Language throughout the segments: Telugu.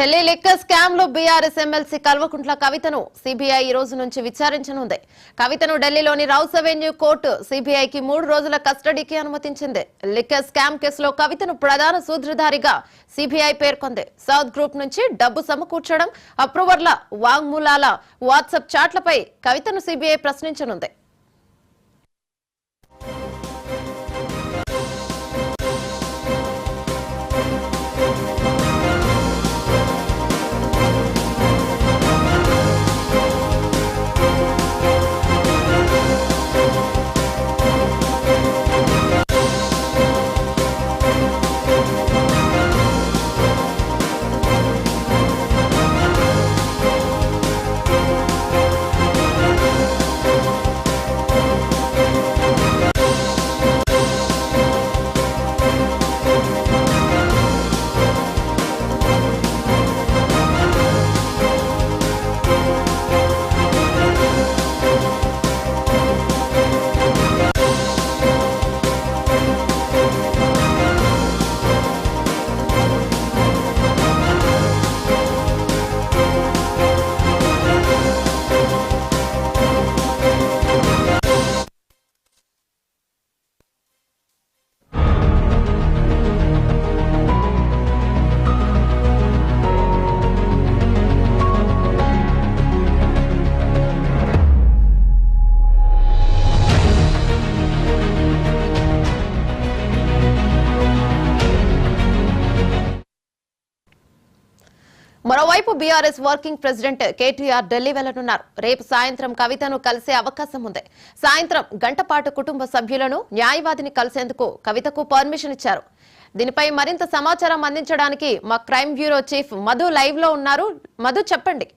ఢిల్లీ లిక్కర్ స్కామ్ లో బీఆర్ఎస్ ఎమ్మెల్సీ కల్వకుంట్ల కవితను సిబిఐ ఈ రోజు నుంచి విచారించనుంది. కవితను ఢిల్లీలోని రౌస్ అవెన్యూ కోర్టు సిబిఐకి 3 రోజుల కస్టడీకి అనుమతించింది. లిక్కర్ స్కామ్ కేసులో కవితను ప్రధాన సూత్రధారిగా సిబిఐ పేర్కొంది. సౌత్ గ్రూప్ నుంచి డబ్బు సమకూర్చడం, అప్రూవర్ల వాంగ్మూలాల వాట్సాప్ చాట్లపై కవితను సిబిఐ ప్రశ్నించనుంది. మరోవైపు BRS working president KTR Delhi వెళ్లనున్నారు. రేపు సాయంత్రం కవితను కలిసే అవకాశం ఉంది. సాయంత్రం గంట పాటు కుటుంబ సభ్యులను, న్యాయవాదిని కలిసేందుకు కవితకు పర్మిషన్ ఇచ్చారు. దీనిపై మరింత సమాచారం అందించడానికి మా crime bureau chief Madhu live లో ఉన్నారు. మధు, చెప్పండి.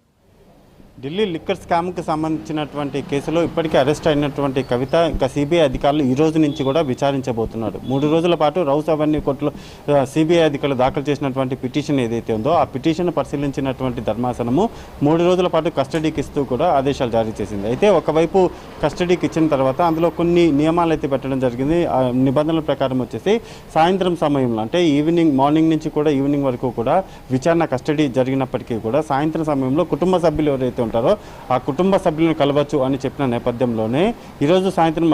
ఢిల్లీ లిక్కర్ స్కామ్కి సంబంధించినటువంటి కేసులో ఇప్పటికే అరెస్ట్ అయినటువంటి కవిత ఇంకా సిబిఐ అధికారులు ఈ రోజు నుంచి కూడా విచారించబోతున్నారు. 3 రోజుల పాటు రౌస్ అవెన్యూ కోర్టులో సిబిఐ అధికారులు దాఖలు చేసినటువంటి పిటిషన్ ఏదైతే ఉందో ఆ పిటిషన్ పరిశీలించినటువంటి ధర్మాసనము 3 రోజుల పాటు కస్టడీకి ఇస్తూ కూడా ఆదేశాలు జారీ చేసింది. అయితే ఒకవైపు కస్టడీకి ఇచ్చిన తర్వాత అందులో కొన్ని నియమాలు అయితే పెట్టడం జరిగింది. ఆ నిబంధనల ప్రకారం వచ్చేసి సాయంత్రం సమయంలో, అంటే మార్నింగ్ నుంచి కూడా ఈవినింగ్ వరకు కూడా విచారణ కస్టడీ జరిగినప్పటికీ కూడా సాయంత్రం సమయంలో కుటుంబ సభ్యులు ఎవరైతే ఉంటారో ఆ కుటుంబ సభ్యులను కలవచ్చు అని చెప్పిన నేపథ్యంలోనే ఈరోజు సాయంత్రం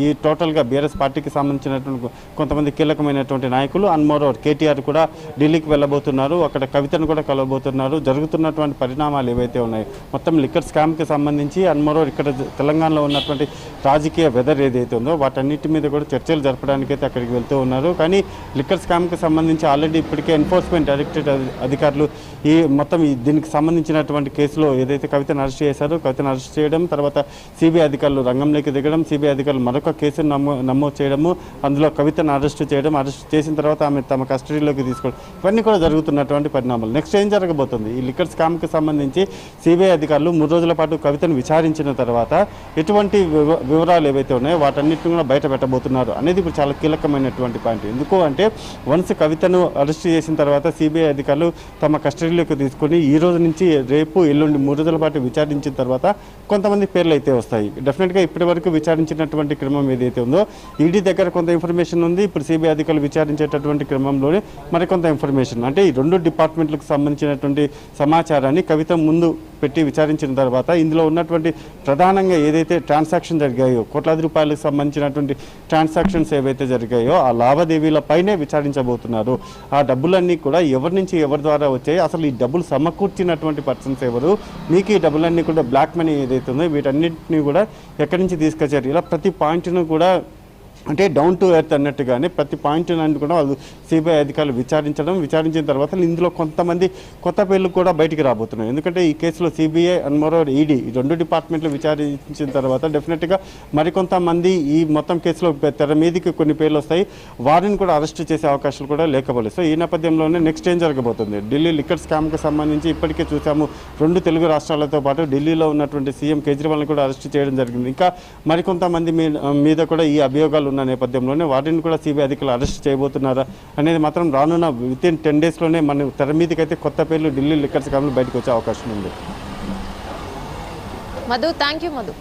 ఈ టోటల్గా బీఆర్ఎస్ పార్టీకి సంబంధించినటువంటి కొంతమంది కీలకమైనటువంటి నాయకులు అండ్ మోరోవర్ కేటీఆర్ కూడా ఢిల్లీకి వెళ్ళబోతున్నారు. అక్కడ కవితను కూడా కలవబోతున్నారు. జరుగుతున్నటువంటి పరిణామాలు ఏవైతే ఉన్నాయో మొత్తం లిక్కర్ స్కామ్కి సంబంధించి అండ్ మోరోవర్ ఇక్కడ తెలంగాణలో ఉన్నటువంటి రాజకీయ వెదర్ ఏదైతే ఉందో వాటన్నిటి మీద కూడా చర్చలు జరపడానికైతే అక్కడికి వెళ్తూ ఉన్నారు. కానీ లిక్కర్ స్కామ్కి సంబంధించి ఆల్రెడీ ఇప్పటికే ఎన్ఫోర్స్మెంట్ డైరెక్టరేట్ అధికారులు ఈ మొత్తం దీనికి సంబంధించినటువంటి కేసులో ఏదైతే కవితను అరెస్ట్ చేశారో కవితను అరెస్ట్ చేయడం, తర్వాత సిబిఐ అధికారులు రంగంలోకి దిగడం, సిబిఐ అధికారులు మరొక కేసును నమోదు చేయడము, అందులో కవితను అరెస్ట్ చేయడం, అరెస్ట్ చేసిన తర్వాత ఆమె తమ కస్టడీలోకి తీసుకోవడం, ఇవన్నీ కూడా జరుగుతున్నటువంటి పరిణామాలు. నెక్స్ట్ ఏం జరగబోతుంది? ఈ లిక్కర్ స్కామ్కి సంబంధించి సిబిఐ అధికారులు 3 రోజుల పాటు కవితను విచారించిన తర్వాత ఎటువంటి వివరాలు ఏవైతే ఉన్నాయో వాటన్నిటిని కూడా బయట పెట్టబోతున్నారు అనేది ఇప్పుడు చాలా కీలకమైనటువంటి పాయింట్. ఎందుకు అంటే వన్స్ కవితను అరెస్ట్ చేసిన తర్వాత సిబిఐ అధికారులు తమ కస్టడీలోకి తీసుకొని ఈ రోజు నుంచి రేపు ఎల్లుండి 3 రోజుల పాటు విచారించిన తర్వాత కొంతమంది పేర్లు అయితే వస్తాయి. డెఫినెట్గా ఇప్పటి వరకు విచారించినటువంటి క్రమం ఏదైతే ఉందో ఈడీ దగ్గర కొంత ఇన్ఫర్మేషన్ ఉంది. ఇప్పుడు సిబిఐ అధికారులు విచారించేటటువంటి క్రమంలోనే మరికొంత ఇన్ఫర్మేషన్, అంటే ఈ 2 డిపార్ట్మెంట్లకు సంబంధించినటువంటి సమాచారాన్ని కవిత ముందు పెట్టి విచారించిన తర్వాత ఇందులో ఉన్నటువంటి ప్రధానంగా ఏదైతే ట్రాన్సాక్షన్ జరిగాయో కోట్లాది రూపాయలకు సంబంధించినటువంటి ట్రాన్సాక్షన్స్ ఏవైతే జరిగాయో ఆ లావాదేవీలపైనే విచారించబోతున్నారు. ఆ డబ్బులన్నీ కూడా ఎవరి నుంచి ఎవరి ద్వారా వచ్చాయి, అసలు ఈ డబ్బులు సమకూర్చినటువంటి పర్సన్స్ ఎవరు, మీకు ఈ డబ్బులన్నీ కూడా బ్లాక్ మనీ ఏదైతే ఉందో వీటన్నిటిని కూడా ఎక్కడి నుంచి తీసుకొచ్చారు, ఇలా ప్రతి పాయింట్ను కూడా అంటే డౌన్ టు ఎర్త్ అన్నట్టుగానే ప్రతి పాయింట్ అన్ని కూడా వాళ్ళు సిబిఐ అధికారులు విచారించిన తర్వాత ఇందులో కొంతమంది కొత్త పేర్లు కూడా బయటికి రాబోతున్నాయి. ఎందుకంటే ఈ కేసులో సిబిఐ అండ్ మరోవర్ ఈడీ ఈ 2 డిపార్ట్మెంట్లు విచారించిన తర్వాత డెఫినెట్గా మరికొంతమంది ఈ మొత్తం కేసులో తెర మీదకి కొన్ని పేర్లు వస్తాయి. వారిని కూడా అరెస్ట్ చేసే అవకాశాలు కూడా లేకపోలేదు. సో ఈ నేపథ్యంలోనే నెక్స్ట్ ఏం జరగబోతుంది? ఢిల్లీ లిక్కర్ స్కామ్కి సంబంధించి ఇప్పటికే చూసాము 2 తెలుగు రాష్ట్రాలతో పాటు ఢిల్లీలో ఉన్నటువంటి సీఎం కేజ్రీవాల్ని కూడా అరెస్ట్ చేయడం జరిగింది. ఇంకా మరికొంతమంది మీద కూడా ఈ అభియోగాలు ఉన్న నేపథ్యంలోనే వాటిని కూడా సిబిఐ అధికారులు అరెస్ట్ చేయబోతున్నారా అనేది మాత్రం రానున్న వితిన్ 10 డేస్లోనే మన తెర మీదకైతే కొత్త పేర్లు ఢిల్లీ లిక్కర్ స్కామ్లు బయటకు వచ్చే అవకాశం ఉంది. Madhu, thank you Madhu.